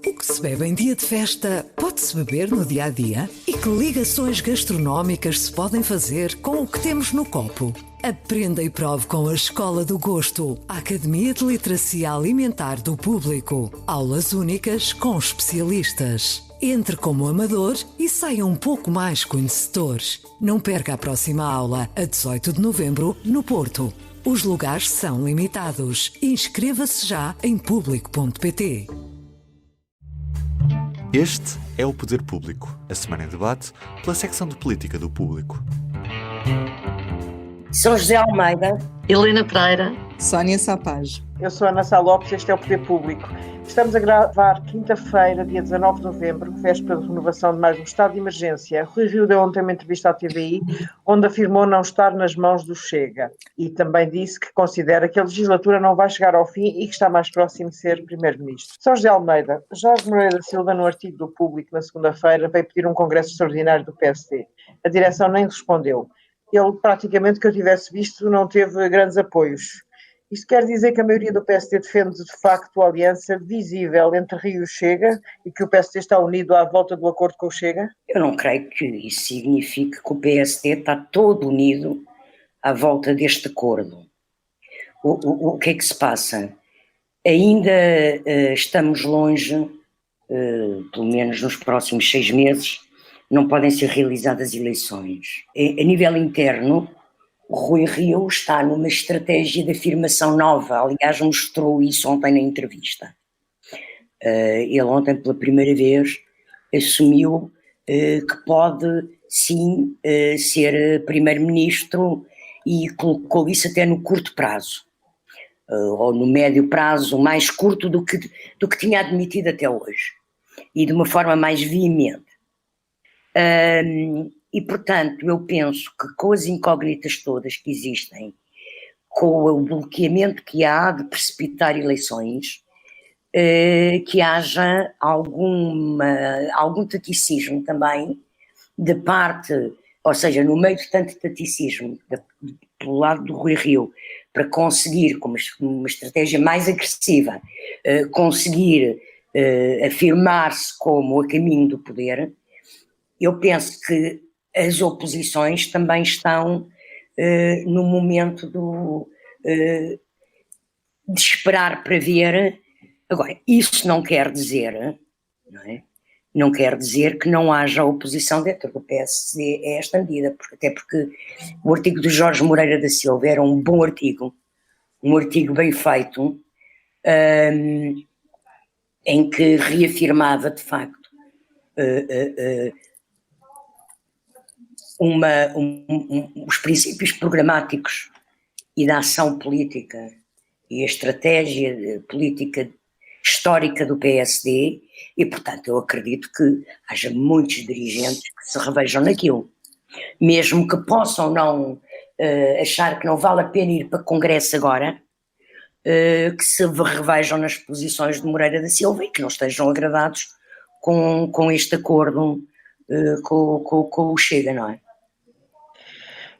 O que se bebe em dia de festa pode-se beber no dia a dia? E que ligações gastronómicas se podem fazer com o que temos no copo? Aprenda e prove com a Escola do Gosto, a Academia de Literacia Alimentar do Público. Aulas únicas com especialistas. Entre como amador e saia um pouco mais conhecedor. Não perca a próxima aula, a 18 de novembro, no Porto. Os lugares são limitados. Inscreva-se já em público.pt. Este é o Poder Público, a semana em debate pela secção de política do Público. São José Almeida, Helena Pereira, Sónia Sapaz. Eu sou Ana Sá Lopes, este é o Poder Público. Estamos a gravar quinta-feira, dia 19 de novembro, véspera de renovação de mais um estado de emergência. Rui Rio deu ontem uma entrevista à TVI, onde afirmou não estar nas mãos do Chega. E também disse que considera que a legislatura não vai chegar ao fim e que está mais próximo de ser primeiro-ministro. São José Almeida, Jorge Moreira da Silva, no artigo do Público na segunda-feira, veio pedir um congresso extraordinário do PSD. A direção nem respondeu. Ele, praticamente, que eu tivesse visto, não teve grandes apoios. Isto quer dizer que a maioria do PSD defende, de facto, a aliança visível entre Rio e Chega e que o PSD está unido à volta do acordo com o Chega? Eu não creio que isso signifique que o PSD está todo unido à volta deste acordo. O que é que se passa? Ainda estamos longe, pelo menos nos próximos 6 meses, não podem ser realizadas eleições. A nível interno, o Rui Rio está numa estratégia de afirmação nova, aliás mostrou isso ontem na entrevista. Ele ontem pela primeira vez assumiu que pode sim ser primeiro-ministro e colocou isso até no curto prazo, ou no médio prazo, mais curto do que tinha admitido até hoje, e de uma forma mais veemente. E, portanto, eu penso que com as incógnitas todas que existem, com o bloqueamento que há de precipitar eleições, que haja algum taticismo também de parte, ou seja, no meio de tanto taticismo pelo lado do Rui Rio, para conseguir, com uma estratégia mais agressiva, conseguir afirmar-se como a caminho do poder. Eu penso que as oposições também estão no momento de esperar para ver. Agora, isso não quer dizer, não é? Não quer dizer que não haja oposição dentro do PSD a esta medida, até porque o artigo de Jorge Moreira da Silva era um bom artigo, um artigo bem feito, em que reafirmava de facto os princípios programáticos e da ação política e a estratégia política histórica do PSD e, portanto, eu acredito que haja muitos dirigentes que se revejam naquilo, mesmo que possam não achar que não vale a pena ir para Congresso agora, que se revejam nas posições de Moreira da Silva e que não estejam agradados com este acordo com o Chega, não é?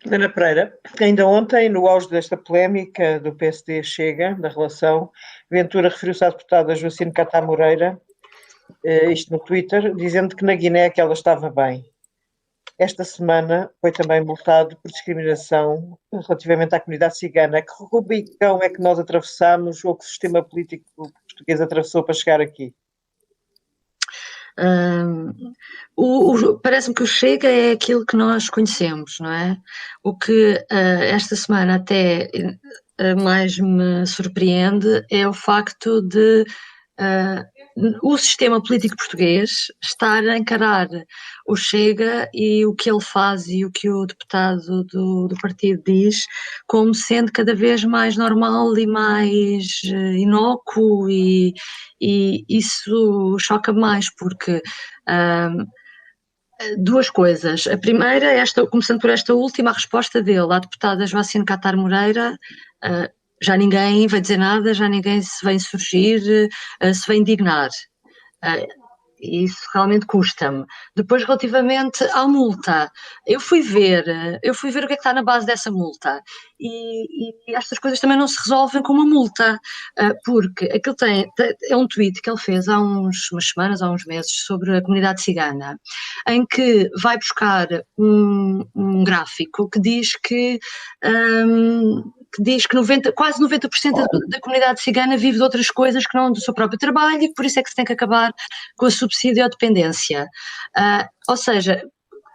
Helena Pereira, ainda ontem, no auge desta polémica do PSD-Chega, da relação, Ventura referiu-se à deputada Joacine Catá Moreira, isto no Twitter, dizendo que na Guiné que ela estava bem. Esta semana foi também multado por discriminação relativamente à comunidade cigana. Que rubicão é que nós atravessamos ou que o sistema político português atravessou para chegar aqui? Parece-me que o Chega é aquilo que nós conhecemos, não é? O que esta semana até mais me surpreende é o facto de o sistema político português estar a encarar o Chega e o que ele faz e o que o deputado do partido diz como sendo cada vez mais normal e mais inócuo e isso choca mais porque duas coisas. A primeira, começando por esta última, a resposta dele à deputada Joacine Catá Moreira, já ninguém vai dizer nada, já ninguém se vem surgir, se vem indignar. E isso realmente custa-me. Depois, relativamente à multa, eu fui ver o que é que está na base dessa multa. E estas coisas também não se resolvem com uma multa, porque aquilo é um tweet que ele fez há umas semanas, há uns meses, sobre a comunidade cigana, em que vai buscar um gráfico que diz que quase 90% da comunidade cigana vive de outras coisas que não do seu próprio trabalho, e por isso é que se tem que acabar com a subsídio-dependência. Ou seja,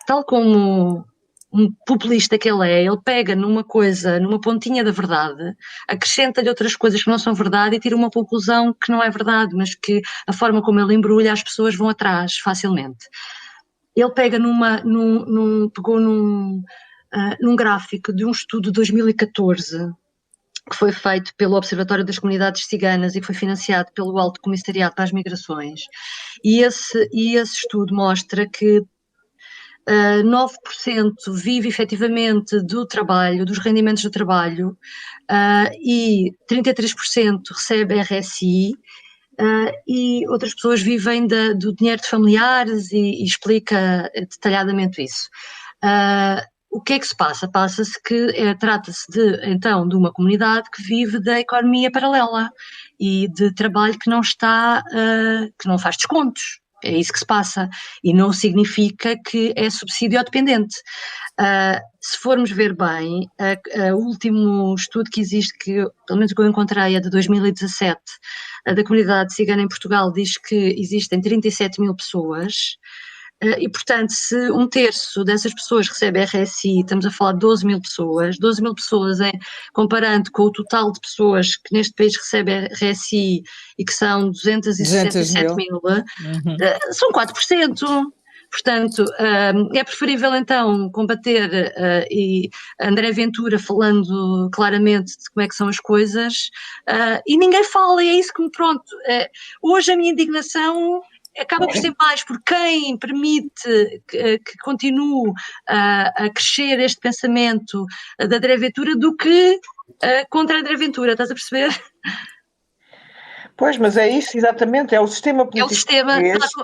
tal como um populista que ele pega numa coisa, numa pontinha da verdade, acrescenta-lhe outras coisas que não são verdade e tira uma conclusão que não é verdade, mas que a forma como ele embrulha, as pessoas vão atrás facilmente. Ele pega pegou num gráfico de um estudo de 2014, que foi feito pelo Observatório das Comunidades Ciganas e foi financiado pelo Alto Comissariado para as Migrações, e esse estudo mostra que 9% vive efetivamente do trabalho, dos rendimentos do trabalho, e 33% recebe RSI, e outras pessoas vivem do dinheiro de familiares, e explica detalhadamente isso. O que é que se passa? Passa-se que trata-se então de uma comunidade que vive da economia paralela e de trabalho que que não faz descontos. É isso que se passa, e não significa que é subsídio dependente. Se formos ver bem, o último estudo que existe, que pelo menos que eu encontrei, é de 2017, da comunidade cigana em Portugal, diz que existem 37 mil pessoas, e portanto, se um terço dessas pessoas recebe RSI, estamos a falar de 12 mil pessoas, comparando com o total de pessoas que neste país recebem RSI e que são 267 mil, são 4%. Portanto, é preferível então combater, e André Ventura falando claramente de como é que são as coisas, e ninguém fala, e é isso que me hoje a minha indignação acaba por ser mais por quem permite que continue a crescer este pensamento da André Ventura do que contra a André Ventura, estás a perceber? Pois, mas é isso, exatamente, é o sistema político. É o sistema,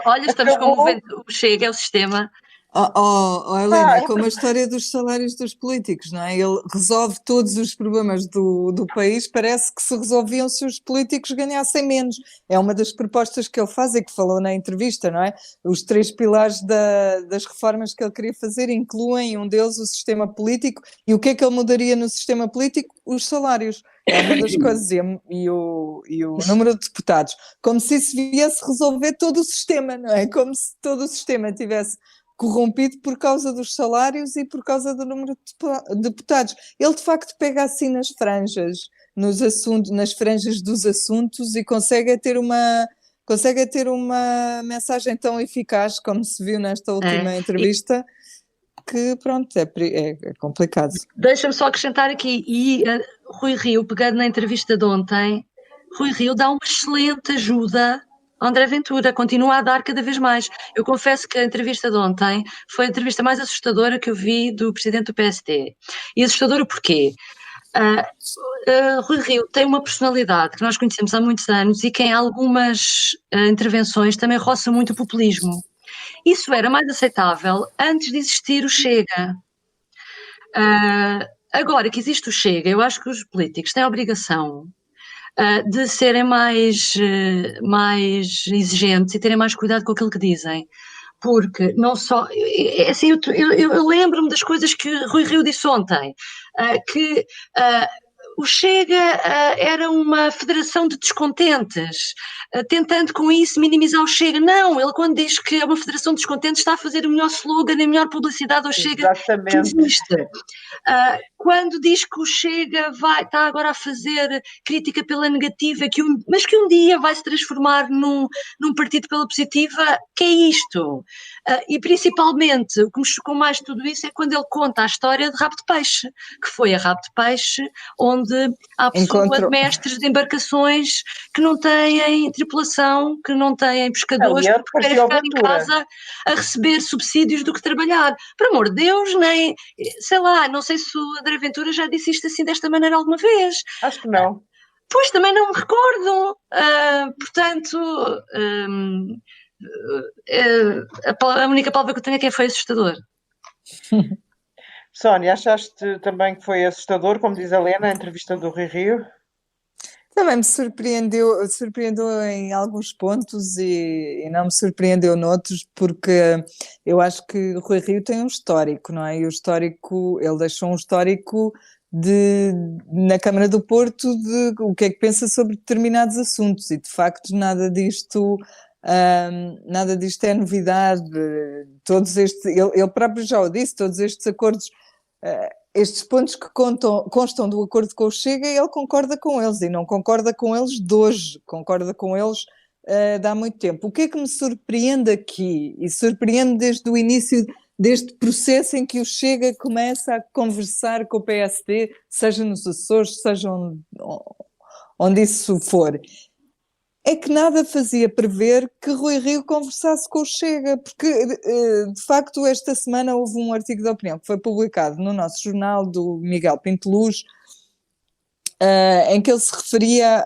olha, estamos com o Chega, é o sistema. Helena, é como a história dos salários dos políticos, não é? Ele resolve todos os problemas do país, parece que se resolviam se os políticos ganhassem menos. É uma das propostas que ele faz e que falou na entrevista, não é? Os 3 pilares das reformas que ele queria fazer incluem um deles o sistema político, e o que é que ele mudaria no sistema político? Os salários. É uma das coisas, e o número de deputados. Como se isso viesse resolver todo o sistema, não é? Como se todo o sistema tivesse corrompido por causa dos salários e por causa do número de deputados. Ele de facto pega assim nas franjas, nas franjas dos assuntos, e consegue ter uma mensagem tão eficaz, como se viu nesta última entrevista, que pronto, é complicado. Deixa-me só acrescentar aqui, Rui Rio, pegando na entrevista de ontem, Rui Rio dá uma excelente ajuda a André Ventura, continua a dar cada vez mais. Eu confesso que a entrevista de ontem foi a entrevista mais assustadora que eu vi do presidente do PSD. E assustadora porquê? Rui Rio tem uma personalidade que nós conhecemos há muitos anos e que em algumas intervenções também roça muito o populismo. Isso era mais aceitável antes de existir o Chega. Agora que existe o Chega, eu acho que os políticos têm a obrigação de serem mais exigentes e terem mais cuidado com aquilo que dizem. Porque não só... Assim, eu lembro-me das coisas que Rui Rio disse ontem, que o Chega era uma federação de descontentes, tentando com isso minimizar o Chega. Não, ele quando diz que é uma federação de descontentes está a fazer o melhor slogan, a melhor publicidade ao Chega que existe. Quando diz que o Chega está agora a fazer crítica pela negativa, mas que um dia vai se transformar num partido pela positiva, que é isto? E principalmente, o que me chocou mais de tudo isso é quando ele conta a história de Rabo de Peixe, que foi a Rabo de Peixe, onde há pessoas, mestres de embarcações que não têm tripulação, que não têm pescadores, que querem ficar em casa a receber subsídios do que trabalhar. Por amor de Deus, nem, sei lá, não sei se o André Ventura já disse isto assim desta maneira alguma vez. Acho que não. Pois, também não me recordo. Portanto, a única palavra que eu tenho aqui foi assustador. Sónia, achaste também que foi assustador, como diz a Helena, a entrevista do Rui Rio? Também me surpreendeu em alguns pontos e não me surpreendeu noutros, porque eu acho que o Rui Rio tem um histórico, não é? E o histórico, ele deixou um histórico na Câmara do Porto de o que é que pensa sobre determinados assuntos, e de facto nada disto é novidade. Ele próprio já o disse, todos estes acordos, estes pontos que constam do acordo com o Chega, ele concorda com eles, e não concorda com eles de hoje, concorda com eles de há muito tempo. O que é que me surpreende aqui, e surpreende desde o início deste processo em que o Chega começa a conversar com o PSD, seja nos Açores, seja onde isso for, é que nada fazia prever que Rui Rio conversasse com o Chega, porque de facto esta semana houve um artigo de opinião que foi publicado no nosso jornal do Miguel Pinteluz, em que ele se referia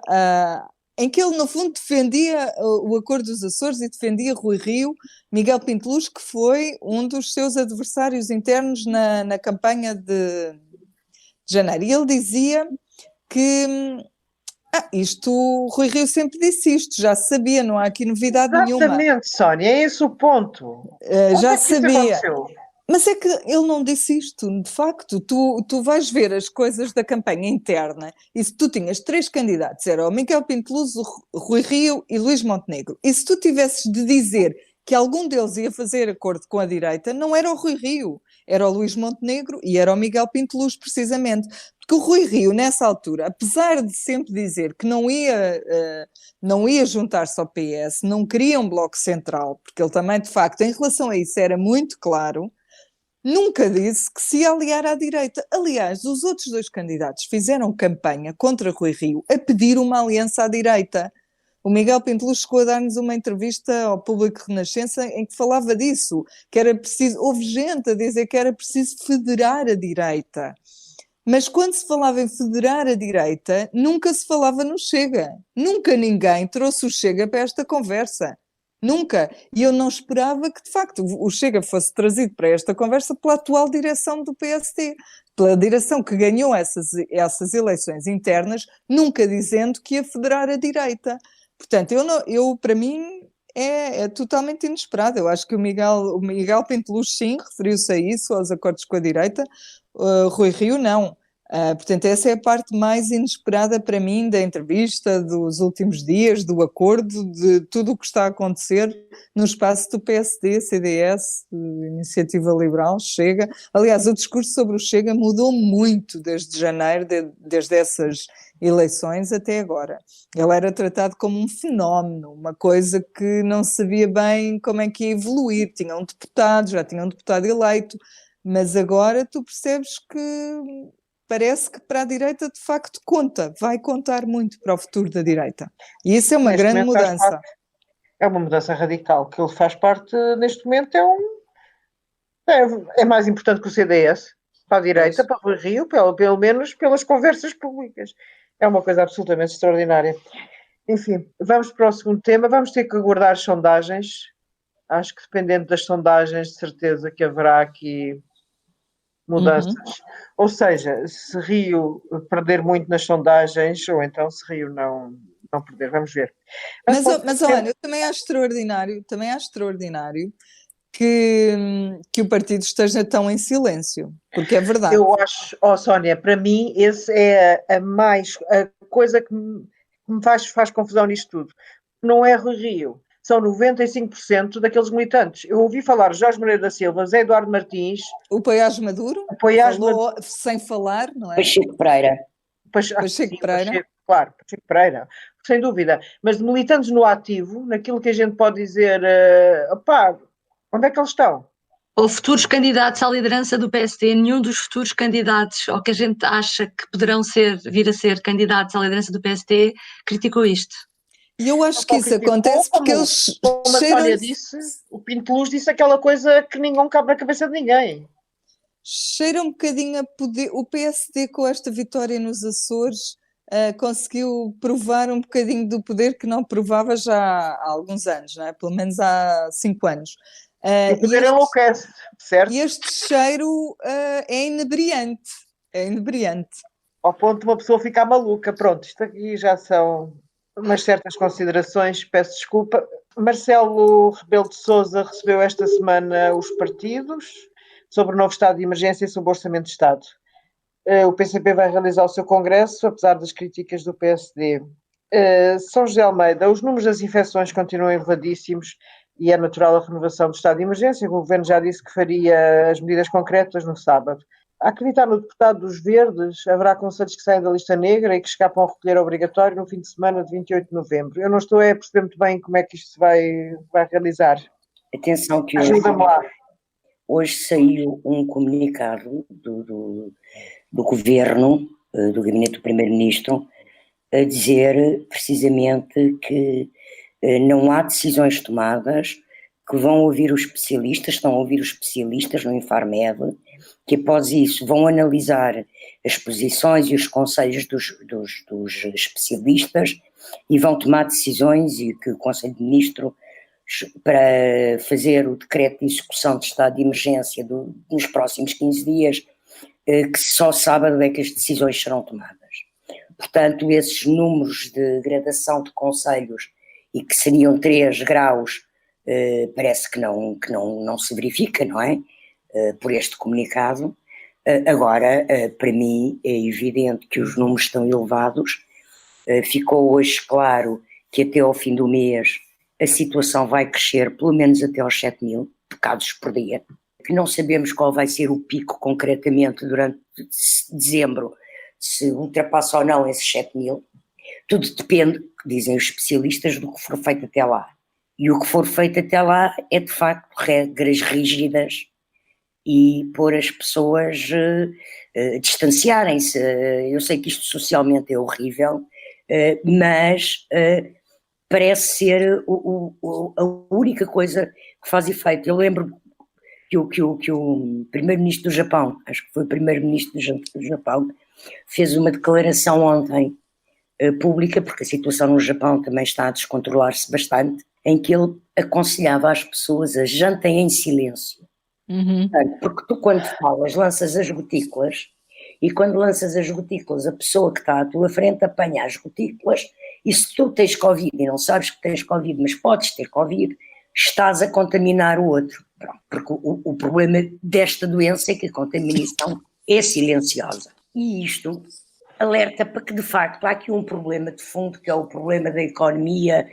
em que ele no fundo defendia o acordo dos Açores e defendia Rui Rio, Miguel Pinteluz, que foi um dos seus adversários internos na campanha de janeiro, e ele dizia que Rui Rio sempre disse isto, já sabia, não há aqui novidade nenhuma. Exatamente, Sónia, é esse o ponto. Já sabia. Mas é que ele não disse isto, de facto. Tu vais ver as coisas da campanha interna, e se tu tinhas 3 candidatos, era o Miguel Pinteluz, o Rui Rio e Luís Montenegro, e se tu tivesses de dizer que algum deles ia fazer acordo com a direita, não era o Rui Rio, era o Luís Montenegro e era o Miguel Pinteluz, precisamente. Porque o Rui Rio, nessa altura, apesar de sempre dizer que não ia juntar-se ao PS, não queria um bloco central, porque ele também, de facto, em relação a isso era muito claro, nunca disse que se ia aliar à direita. Aliás, os outros 2 candidatos fizeram campanha contra Rui Rio a pedir uma aliança à direita. O Miguel Pinteluz chegou a dar-nos uma entrevista ao Público Renascença em que falava disso, que era preciso, houve gente a dizer que era preciso federar a direita. Mas quando se falava em federar a direita, nunca se falava no Chega. Nunca ninguém trouxe o Chega para esta conversa. Nunca. E eu não esperava que, de facto, o Chega fosse trazido para esta conversa pela atual direção do PSD, pela direção que ganhou essas eleições internas, nunca dizendo que ia federar a direita. Portanto, para mim, é totalmente inesperado. Eu acho que o Miguel Pinteluz, sim, referiu-se a isso, aos acordos com a direita. Rui Rio, não. Portanto, essa é a parte mais inesperada para mim da entrevista, dos últimos dias, do acordo, de tudo o que está a acontecer no espaço do PSD, CDS, Iniciativa Liberal, Chega. Aliás, o discurso sobre o Chega mudou muito desde janeiro, desde essas eleições até agora. Ele era tratado como um fenómeno, uma coisa que não se sabia bem como é que ia evoluir. Já tinha um deputado eleito, mas agora tu percebes que parece que para a direita de facto vai contar muito para o futuro da direita. E isso é uma grande mudança. É uma mudança radical, que ele faz parte, neste momento, é mais importante que o CDS, para a direita, para o Rio, pelo menos pelas conversas públicas. É uma coisa absolutamente extraordinária. Enfim, vamos para o segundo tema, vamos ter que aguardar as sondagens. Acho que dependendo das sondagens, de certeza que haverá aqui mudanças. Ou seja, se Rio perder muito nas sondagens, ou então se Rio não perder, vamos ver. Mas olha, eu também acho extraordinário que o partido esteja tão em silêncio, porque é verdade. Eu acho, Sónia, para mim, esse é a coisa que me faz confusão nisto tudo. Não é Rui Rio. São 95% daqueles militantes. Eu ouvi falar Jorge Moreira da Silva, Zé Eduardo Martins... O Paiás Maduro, falou sem falar, não é? Pacheco Pereira. Pacheco Pereira. Claro, Pacheco Pereira, sem dúvida. Mas de militantes no ativo, naquilo que a gente pode dizer, onde é que eles estão? Ou futuros candidatos à liderança do PSD, nenhum dos futuros candidatos, ou que a gente acha que poderão vir a ser candidatos à liderança do PSD, criticou isto. E eu acho que isso acontece porque eles como a Sónia disse, o Pinteluz disse aquela coisa que ninguém cabe na cabeça de ninguém. Cheira um bocadinho a poder. O PSD, com esta vitória nos Açores, conseguiu provar um bocadinho do poder que não provava já há alguns anos, não é? Pelo menos há 5 anos. E o poder enlouquece, certo? E este cheiro é inebriante, Ao ponto de uma pessoa ficar maluca. Pronto, isto aqui já são umas certas considerações, peço desculpa. Marcelo Rebelo de Sousa recebeu esta semana os partidos sobre o novo estado de emergência e sobre o orçamento de Estado. O PCP vai realizar o seu congresso, apesar das críticas do PSD. São José Almeida, os números das infecções continuam elevadíssimos e é natural a renovação do estado de emergência. O governo já disse que faria as medidas concretas no sábado. A acreditar no deputado dos Verdes, haverá conselhos que saem da lista negra e que escapam ao recolher obrigatório no fim de semana de 28 de novembro. Eu não estou a perceber muito bem como é que isto se vai realizar. Atenção que ajuda-me lá. Hoje saiu um comunicado do governo, do gabinete do primeiro-ministro, a dizer precisamente que não há decisões tomadas, que vão ouvir os especialistas, estão a ouvir os especialistas no Infarmed, que após isso vão analisar as posições e os conselhos dos especialistas e vão tomar decisões, e que o Conselho de Ministros, para fazer o decreto de execução de estado de emergência nos próximos 15 dias, que só sábado é que as decisões serão tomadas. Portanto, esses números de gradação de conselhos, e que seriam 3 graus, parece que não se verifica, não é? Por este comunicado. Agora, para mim, é evidente que os números estão elevados. Ficou hoje claro que até ao fim do mês a situação vai crescer pelo menos até aos 7.000 casos por dia. Que não sabemos qual vai ser o pico concretamente durante dezembro, se ultrapassa ou não esses 7.000. Tudo depende, dizem os especialistas, do que for feito até lá. E o que for feito até lá é, de facto, regras rígidas e pôr as pessoas distanciarem-se. Eu sei que isto socialmente é horrível, mas parece ser a única coisa que faz efeito. Eu lembro que o primeiro-ministro do Japão, acho que foi o primeiro-ministro do Japão, fez uma declaração ontem pública, porque a situação no Japão também está a descontrolar-se bastante, em que ele aconselhava as pessoas a jantem em silêncio. Porque tu, quando falas, lanças as gotículas, e quando lanças as gotículas, a pessoa que está à tua frente apanha as gotículas, e se tu tens Covid e não sabes que tens Covid, mas podes ter Covid, estás a contaminar o outro. Pronto, porque o problema desta doença é que a contaminação é silenciosa. E isto alerta para que, de facto, há aqui um problema de fundo, que é o problema da economia,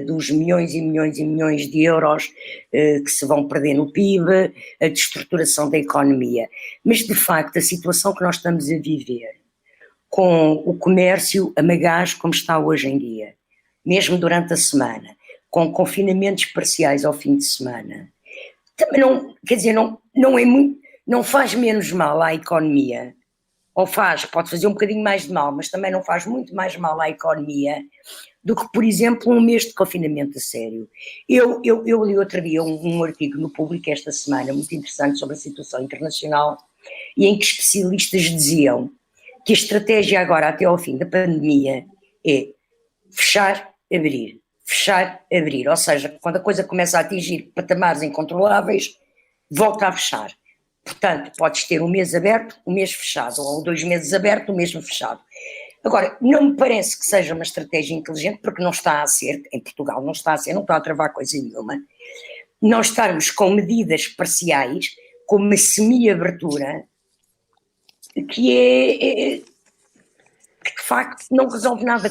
dos milhões e milhões e milhões de euros que se vão perder no PIB, a destruturação da economia. Mas, de facto, a situação que nós estamos a viver, com o comércio a magás como está hoje em dia, mesmo durante a semana, com confinamentos parciais ao fim de semana, também não, quer dizer, não é muito, não faz menos mal à economia, ou pode fazer um bocadinho mais de mal, mas também não faz muito mais mal à economia do que, por exemplo, um mês de confinamento a sério. Eu li outro dia um artigo no Público esta semana, muito interessante, sobre a situação internacional, e em que especialistas diziam que a estratégia agora, até ao fim da pandemia, é fechar, abrir, ou seja, quando a coisa começa a atingir patamares incontroláveis, volta a fechar. Portanto, podes ter um mês aberto, um mês fechado, ou 2 meses aberto, um mês fechado. Agora, não me parece que seja uma estratégia inteligente, porque não está a ser, em Portugal não está a travar coisa nenhuma, nós estarmos com medidas parciais, com uma semi-abertura, que de facto não resolve nada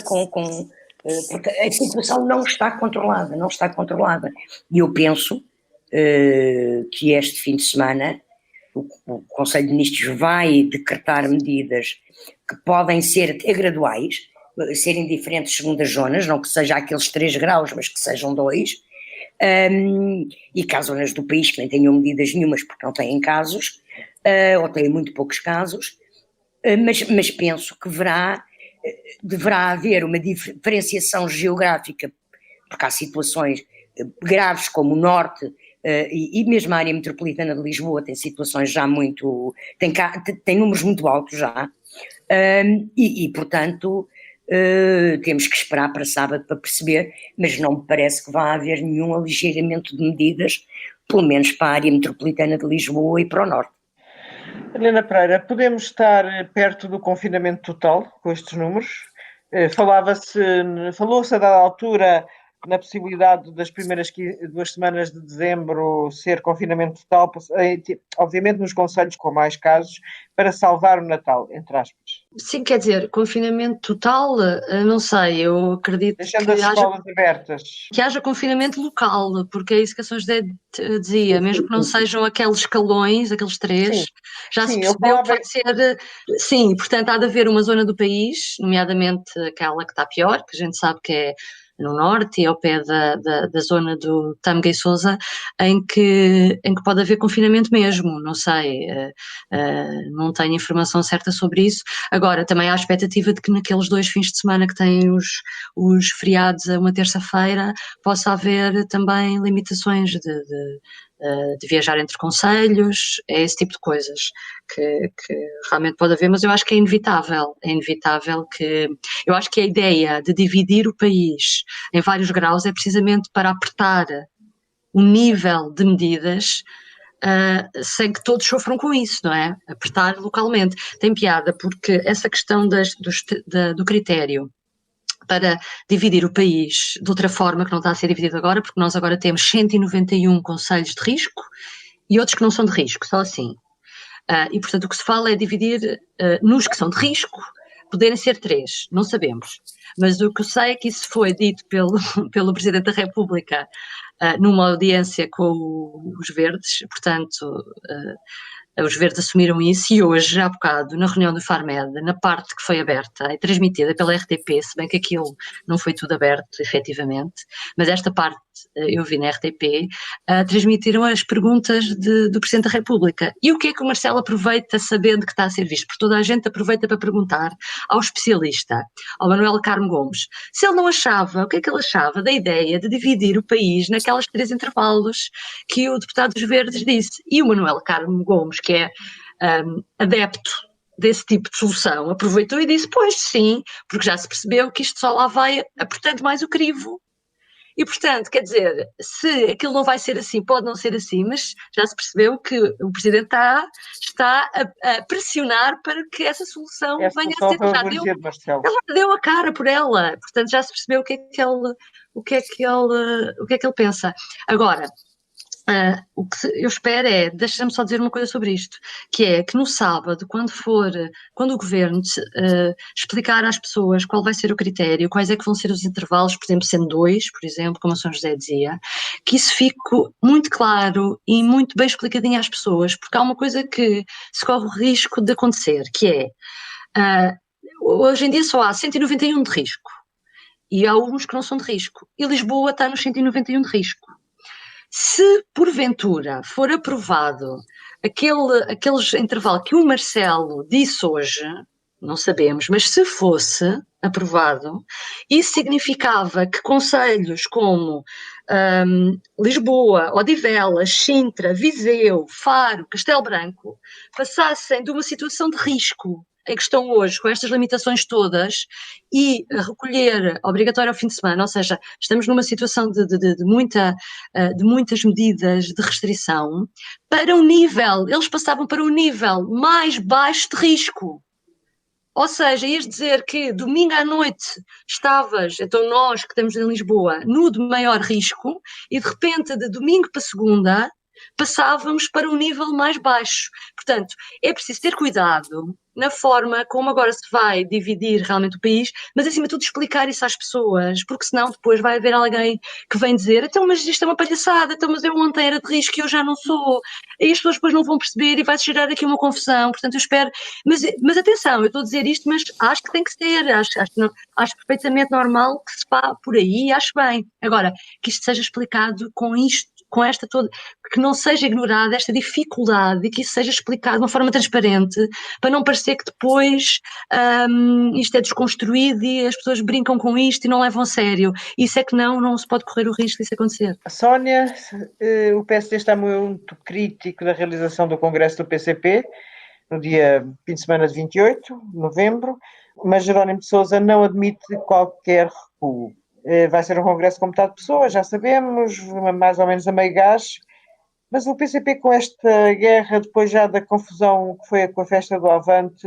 porque a situação não está controlada. E eu penso que este fim de semana o Conselho de Ministros vai decretar medidas que podem ser até graduais, serem diferentes segundo as zonas, não que seja aqueles 3 graus, mas que sejam 2, e que há zonas do país que nem tenham medidas nenhumas porque não têm casos, ou têm muito poucos casos, mas penso que deverá haver uma diferenciação geográfica, porque há situações graves como o Norte, e mesmo a área metropolitana de Lisboa tem situações já tem números muito altos já, e portanto temos que esperar para sábado para perceber, mas não me parece que vá haver nenhum aligeiramento de medidas, pelo menos para a área metropolitana de Lisboa e para o norte. Helena Pereira, podemos estar perto do confinamento total com estes números? Falou-se a dada altura na possibilidade das primeiras 2 semanas de dezembro ser confinamento total, obviamente nos concelhos com mais casos, para salvar o Natal, entre aspas. Sim, quer dizer, confinamento total, não sei, eu acredito Deixando as escolas abertas. Que haja confinamento local, porque é isso que a São José dizia, mesmo que não sejam aqueles escalões, aqueles 3, sim, já se percebeu que vai ser... Sim, portanto há de haver uma zona do país, nomeadamente aquela que está pior, que a gente sabe que é no norte e ao pé da zona do Tâmega e Sousa, em que pode haver confinamento mesmo, não sei, não tenho informação certa sobre isso. Agora, também há a expectativa de que naqueles 2 fins de semana que têm os feriados a uma terça-feira, possa haver também limitações de viajar entre concelhos, é esse tipo de coisas que realmente pode haver, mas eu acho que é inevitável que, eu acho que a ideia de dividir o país em vários graus é precisamente para apertar o nível de medidas sem que todos sofram com isso, não é? Apertar localmente. Tem piada porque essa questão do critério para dividir o país de outra forma que não está a ser dividido agora, porque nós agora temos 191 concelhos de risco e outros que não são de risco, só assim. E, portanto, o que se fala é dividir nos que são de risco, poderem ser 3, não sabemos. Mas o que eu sei é que isso foi dito pelo Presidente da República numa audiência com os Verdes, portanto... Os Verdes assumiram isso e hoje, há bocado, na reunião do Farmed, na parte que foi aberta e transmitida pela RTP, se bem que aquilo não foi tudo aberto, efetivamente, mas esta parte eu vi na RTP, transmitiram as perguntas do Presidente da República. E o que é que o Marcelo aproveita sabendo que está a ser visto? Porque toda a gente aproveita para perguntar ao especialista, ao Manuel Carmo Gomes, se ele não achava, o que é que ele achava da ideia de dividir o país naquelas 3 intervalos que o deputado dos Verdes disse. E o Manuel Carmo Gomes, que é adepto desse tipo de solução, aproveitou e disse, pois sim, porque já se percebeu que isto só lá vai apertando mais o crivo. E, portanto, quer dizer, se aquilo não vai ser assim, pode não ser assim, mas já se percebeu que o Presidente está a pressionar para que essa solução venha a ser. Ela deu a cara por ela, portanto já se percebeu o que é que ele pensa. Agora, o que eu espero é, deixa-me só dizer uma coisa sobre isto, que é que no sábado, quando o Governo explicar às pessoas qual vai ser o critério, quais é que vão ser os intervalos, por exemplo, sendo 2, por exemplo, como a São José dizia, que isso fique muito claro e muito bem explicadinho às pessoas, porque há uma coisa que se corre o risco de acontecer, que é, hoje em dia só há 191 de risco, e há uns que não são de risco, e Lisboa está nos 191 de risco. Se, porventura, for aprovado aqueles intervalos que o Marcelo disse hoje, não sabemos, mas se fosse aprovado, isso significava que concelhos como Lisboa, Odivelas, Sintra, Viseu, Faro, Castelo Branco, passassem de uma situação de risco em que estão hoje, com estas limitações todas, e recolher obrigatório ao fim de semana, ou seja, estamos numa situação de muitas medidas de restrição, para um nível, eles passavam para um nível mais baixo de risco. Ou seja, ias dizer que domingo à noite estavas, então nós que estamos em Lisboa, no de maior risco, e de repente de domingo para segunda passávamos para um nível mais baixo. Portanto, é preciso ter cuidado na forma como agora se vai dividir realmente o país, mas acima de tudo explicar isso às pessoas, porque senão depois vai haver alguém que vem dizer, então mas isto é uma palhaçada, então mas eu ontem era de risco e eu já não sou, e as pessoas depois não vão perceber e vai-se gerar aqui uma confusão, portanto eu espero, mas atenção, eu estou a dizer isto, mas acho que tem que ser, acho perfeitamente normal que se vá por aí, acho bem. Agora, que isto seja explicado com esta toda, que não seja ignorada esta dificuldade e que isso seja explicado de uma forma transparente, para não parecer que depois isto é desconstruído e as pessoas brincam com isto e não levam a sério. Isso é que não se pode correr o risco disso acontecer. Sónia, o PSD está muito crítico da realização do Congresso do PCP, no dia fim de semana de 28 de novembro. mas Jerónimo de Sousa não admite qualquer recuo. Vai ser um congresso com metade de pessoas, já sabemos, mais ou menos a meio gás, mas o PCP com esta guerra, depois já da confusão que foi com a festa do Avante,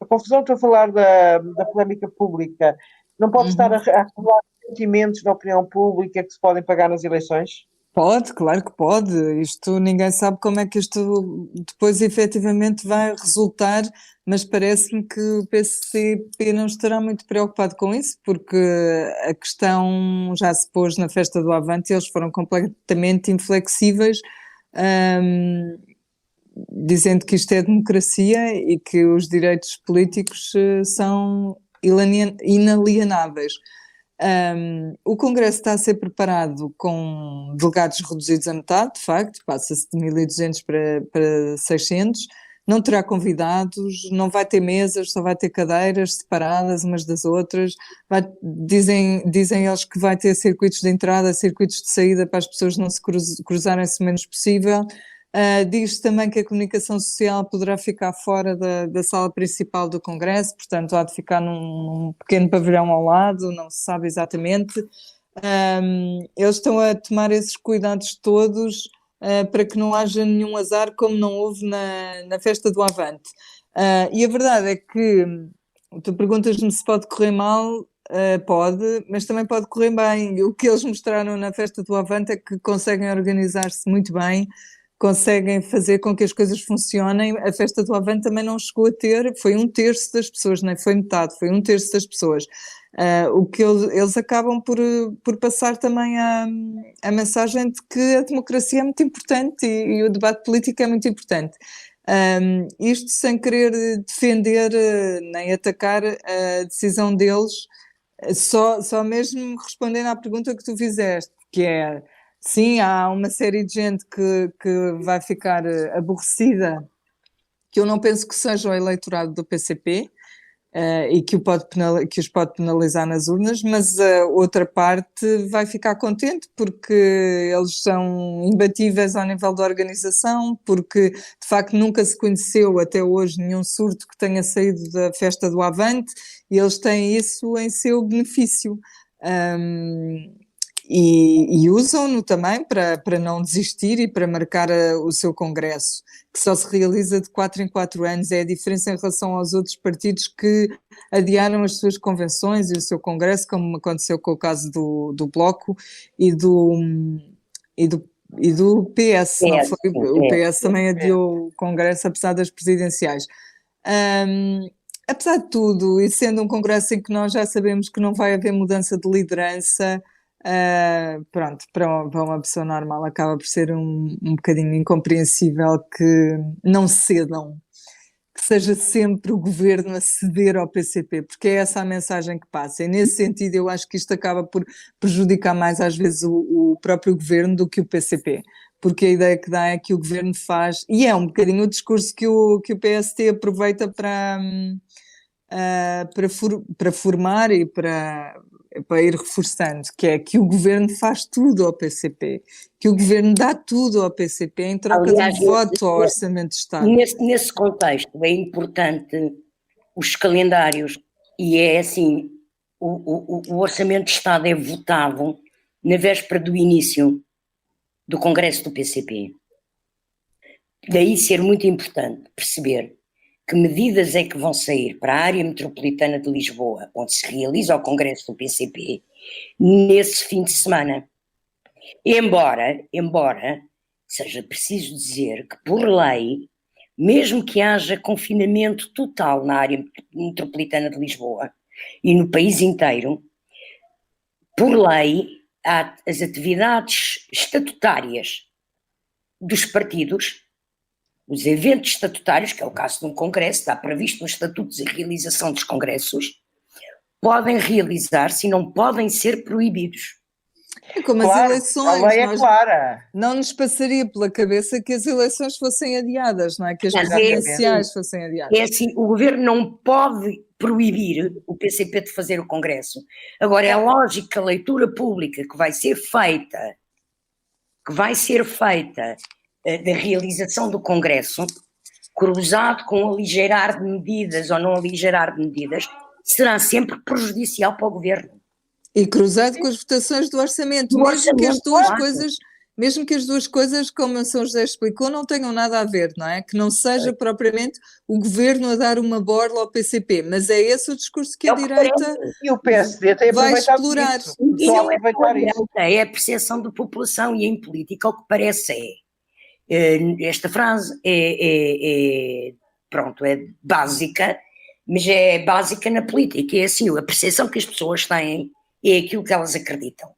a confusão, estou a falar da polémica pública, não pode estar a acumular sentimentos na opinião pública que se podem pagar nas eleições? Pode, claro que pode. Isto ninguém sabe como é que isto depois efetivamente vai resultar, mas parece-me que o PCP não estará muito preocupado com isso, porque a questão já se pôs na festa do Avante e eles foram completamente inflexíveis, dizendo que isto é democracia e que os direitos políticos são inalienáveis. O Congresso está a ser preparado com delegados reduzidos a metade, de facto, passa-se de 1.200 para 600, não terá convidados, não vai ter mesas, só vai ter cadeiras separadas umas das outras, dizem eles que vai ter circuitos de entrada, circuitos de saída para as pessoas não se cruzarem-se o menos possível. Diz também que a comunicação social poderá ficar fora da sala principal do Congresso, portanto há de ficar num pequeno pavilhão ao lado, não se sabe exatamente. Eles estão a tomar esses cuidados todos para que não haja nenhum azar como não houve na festa do Avante. E a verdade é que tu perguntas-me se pode correr mal. Pode, mas também pode correr bem. O que eles mostraram na festa do Avante é que conseguem organizar-se muito bem, conseguem fazer com que as coisas funcionem. A festa do Avante também não chegou a ter, foi 1/3 das pessoas, nem foi metade, foi 1/3 das pessoas. O que eles acabam por passar também a mensagem de que a democracia é muito importante e o debate político é muito importante. Isto sem querer defender nem atacar a decisão deles, só mesmo respondendo à pergunta que tu fizeste, que é... Sim, há uma série de gente que vai ficar aborrecida, que eu não penso que seja o eleitorado do PCP e que os pode penalizar nas urnas, mas a outra parte vai ficar contente porque eles são imbatíveis ao nível da organização, porque de facto nunca se conheceu até hoje nenhum surto que tenha saído da festa do Avante e eles têm isso em seu benefício. E usam-no também para não desistir e para marcar o seu congresso, que só se realiza de 4 em 4 anos. É a diferença em relação aos outros partidos que adiaram as suas convenções e o seu congresso, como aconteceu com o caso do Bloco e do PS, não foi? O PS também adiou o congresso, apesar das presidenciais. Apesar de tudo, e sendo um congresso em que nós já sabemos que não vai haver mudança de liderança, pronto, para uma pessoa normal acaba por ser um bocadinho incompreensível que não cedam, que seja sempre o governo a ceder ao PCP, porque é essa a mensagem que passa, e nesse sentido eu acho que isto acaba por prejudicar mais às vezes o próprio governo do que o PCP, porque a ideia que dá é que o governo faz, e é um bocadinho o discurso que o PST aproveita para formar e para ir reforçando, que é que o governo faz tudo ao PCP, que o governo dá tudo ao PCP em troca de um voto ao Orçamento de Estado. Nesse contexto é importante os calendários, e é assim, o Orçamento de Estado é votado na véspera do início do Congresso do PCP. Daí ser muito importante perceber que medidas é que vão sair para a área metropolitana de Lisboa, onde se realiza o Congresso do PCP, nesse fim de semana. Embora seja preciso dizer que, por lei, mesmo que haja confinamento total na área metropolitana de Lisboa e no país inteiro, por lei, as atividades estatutárias dos partidos, os eventos estatutários, que é o caso de um congresso, está previsto nos estatutos a realização dos congressos, podem realizar-se e não podem ser proibidos. É como claro, as eleições. A lei é clara. Não nos passaria pela cabeça que as eleições fossem adiadas, não é? Que as presidenciais fossem adiadas. É assim, o governo não pode proibir o PCP de fazer o congresso. Agora, é lógico que a leitura pública que vai ser feita da realização do Congresso, cruzado com aligeirar de medidas ou não aligeirar de medidas, será sempre prejudicial para o governo. E cruzado com as votações do orçamento, mesmo que as duas coisas, como a São José explicou, não tenham nada a ver, não é? Que não seja propriamente o governo a dar uma borla ao PCP, mas é esse o discurso que a direita e o PSD tem vai explorar. É a percepção da população, e em política o que parece esta frase pronto, é básica, mas é básica na política, é assim, a percepção que as pessoas têm é aquilo que elas acreditam.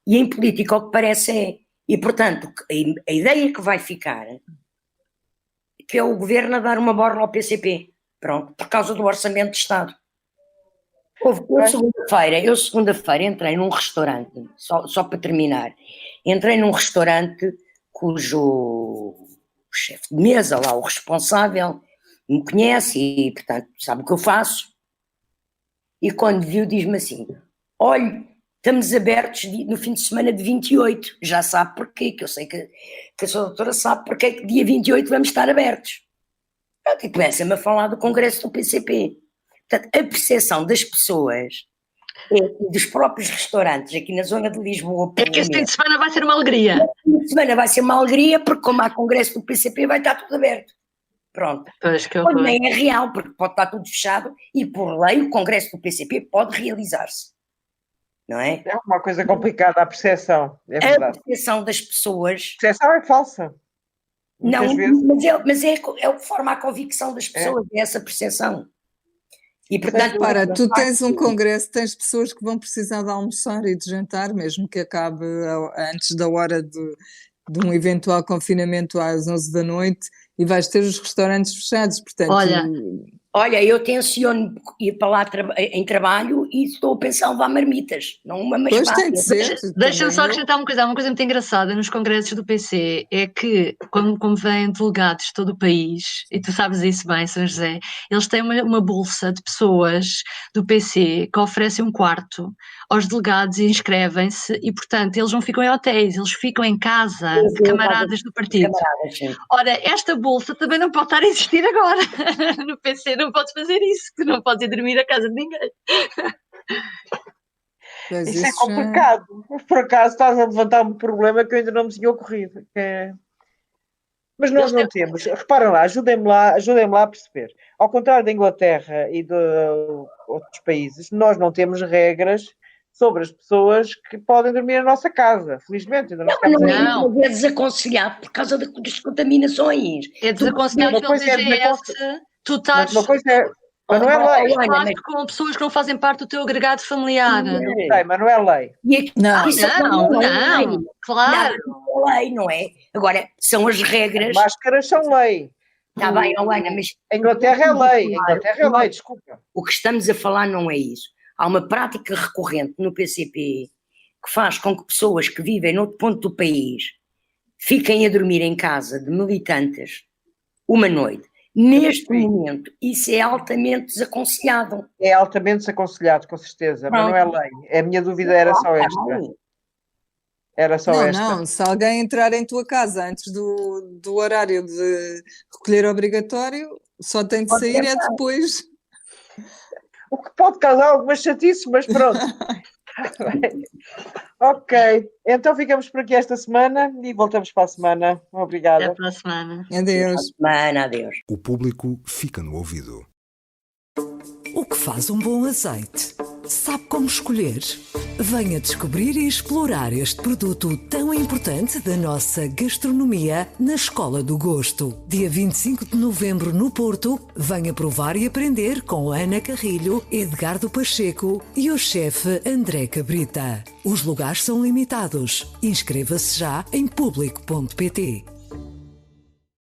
E em política o que parece e portanto a ideia que vai ficar que é o governo a dar uma borla ao PCP, pronto, por causa do orçamento de Estado. Eu segunda-feira entrei num restaurante, só para terminar, entrei num restaurante cujo chefe de mesa, lá o responsável, me conhece e, portanto, sabe o que eu faço. E quando viu, diz-me assim: olha, estamos abertos no fim de semana de 28, já sabe porquê, que eu sei que a sua doutora sabe porque é que dia 28 vamos estar abertos. Pronto, e começa-me a falar do congresso do PCP. Portanto, a percepção das pessoas, dos próprios restaurantes aqui na zona de Lisboa... É que este fim de semana vai ser uma alegria. Este fim de semana vai ser uma alegria, porque como há congresso do PCP vai estar tudo aberto. Pronto. Pois nem é real, porque pode estar tudo fechado e, por lei, o congresso do PCP pode realizar-se. Não é? É uma coisa complicada, a percepção. É verdade. A percepção das pessoas... A percepção é falsa. Não, mas é o que forma a convicção das pessoas, é essa percepção. E, portanto, tu tens um congresso, tens pessoas que vão precisar de almoçar e de jantar, mesmo que acabe antes da hora de um eventual confinamento às 11 da noite, e vais ter os restaurantes fechados, portanto... Olha, eu tenciono ir para lá em trabalho e estou a pensar em levar marmitas, não uma mais fácil. Tem de ser. Deixa-me só acrescentar uma coisa muito engraçada nos congressos do PC, é que como vêm delegados de todo o país, e tu sabes isso bem, São José, eles têm uma bolsa de pessoas do PC que oferecem um quarto aos delegados e inscrevem-se, e portanto eles não ficam em hotéis, eles ficam em casa de camaradas do partido. Ora, esta bolsa também não pode estar a existir agora no PC. Não podes fazer isso, tu não podes ir dormir à casa de ninguém. Isso é complicado. Por acaso estás a levantar um problema que eu ainda não me tinha ocorrido. Mas nós não temos. Reparem lá, ajudem-me lá a perceber. Ao contrário da Inglaterra e de outros países, nós não temos regras sobre as pessoas que podem dormir na nossa casa. Felizmente, ainda não é desaconselhado por causa das contaminações. É desaconselhado pelo DGS. Tu estás mas não é lei. Com pessoas que não fazem parte do teu agregado familiar. Mas não é lei. Não, claro. Não é lei, não é? Agora, são as regras. As máscaras são lei. Está bem, Ana, mas... A Inglaterra é lei. Desculpa. O que estamos a falar não é isso. Há uma prática recorrente no PCP que faz com que pessoas que vivem noutro ponto do país fiquem a dormir em casa de militantes uma noite. Neste momento, isso é altamente desaconselhado. É altamente desaconselhado, com certeza, mas não é lei. A minha dúvida era só esta. Era só esta. Não, se alguém entrar em tua casa antes do horário de recolher obrigatório, só tem de sair depois. O que pode causar algumas chatices, mas pronto. Ok, então ficamos por aqui esta semana e voltamos para a semana. Obrigada. Até para a semana. Adeus. Adeus. O público fica no ouvido. O que faz um bom azeite? Sabe como escolher? Venha descobrir e explorar este produto tão importante da nossa gastronomia na Escola do Gosto. Dia 25 de novembro no Porto, venha provar e aprender com Ana Carrilho, Edgardo Pacheco e o chefe André Cabrita. Os lugares são limitados. Inscreva-se já em público.pt.